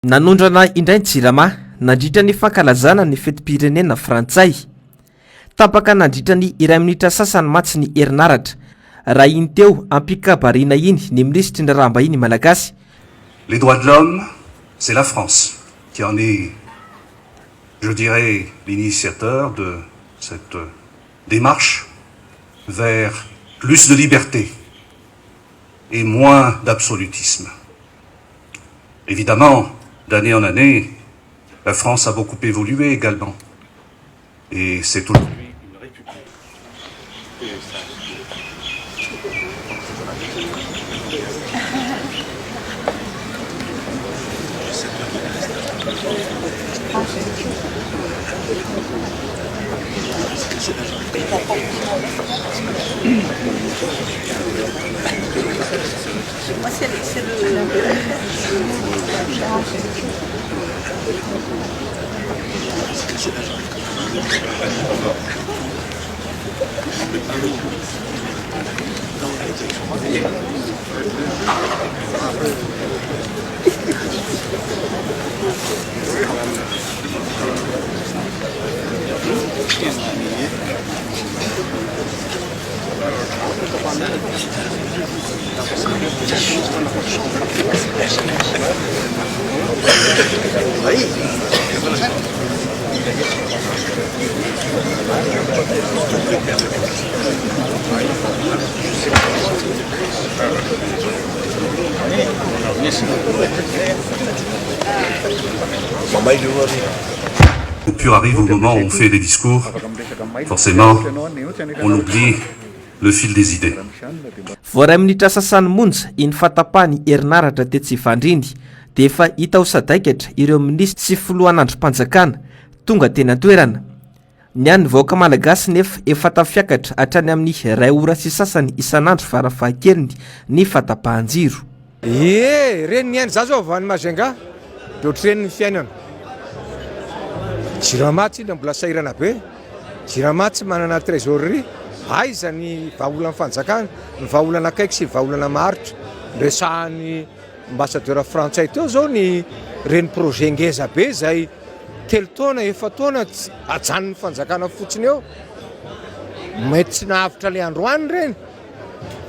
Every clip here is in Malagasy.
Nanondrana indray Jirama nandritra ny fankalazana ny fetim-pirenena Frantsay. Tapaka nandritra ny iray minitra sasany matsy ny herinaratra. Raha iny teo ampikabarina iny ny minisitry ny rahambahiny malagasy. Les droits de l'homme, c'est la France qui en est, je dirais, l'initiateur de cette démarche vers plus de liberté et moins d'absolutisme. Évidemment, d'année en année, la France a beaucoup évolué également. Et c'est aujourd'hui une république. Moi, c'est le... Puis arrive au moment où on fait des discours, forcément, on oublie le fil des idées. Voaray minitra sasany monja iny fatapahany herinaratra tetsy Vandriny dia efa hita ho sadaikatra ireo minisitry sy filohan'androm-panjakana tonga teny an-toerana. Ny an'ny vahoaka malagasy nefa efa tafiakatra hatrany amin'ny 2 ora sy sasany isan'andro farafahakeliny ny fatapahan-jiro. Reny ny za zao avy any Majunga dia ohatran'ny fiainana. Jirama tsy mbola sahirana be. Jirama tsy manana trésorerie. Aiza ny vahaolana fanjakana, ny vahaolana akaiky sy vahaolana maharitra. Resahany ambassadeur frantsay teo zao ny reny projet ngeza be zay telo taona efa taona ajanon'ny fanjakana fotsiny eo. Mety tsy nahavitra le androany reny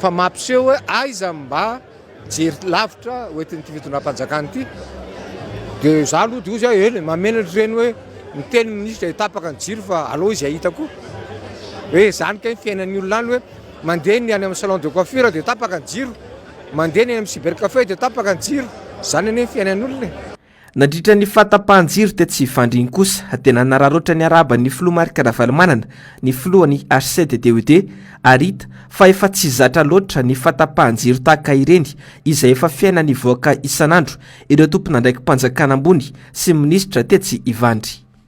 fa mampiseho hoe aiza mba jery lavitra hoentin'ny fitondram-panjakana ity. Dia za aloha dia ozy ely mamenatra reny hoe miteny ministre tapaka ny jiro fa allo izy ahitako hoe zany kay fiainan'ny olona any hoe mandeha ny any amin'ny salon de coiffure dia tapaka ny jiro, mandeha ny any amin'ny cybercafé dia tapaka ny jiro. Zany anie fiainan'ny olona. Nandritra ny fatapahan-jiro tetsy Vandriny kosa tena nararoatra ny araba ny filoha Marc Ravalomanana ny filohan'ny HCDDOD arita fa efa tsy zatra loatra ny fatapahan-jiro tahaka ireny izay efa fiainan'ny vahoaka isan'andro ireo tompon'andraiki-panjakana ambony sy minisitra tetsy Ivandry.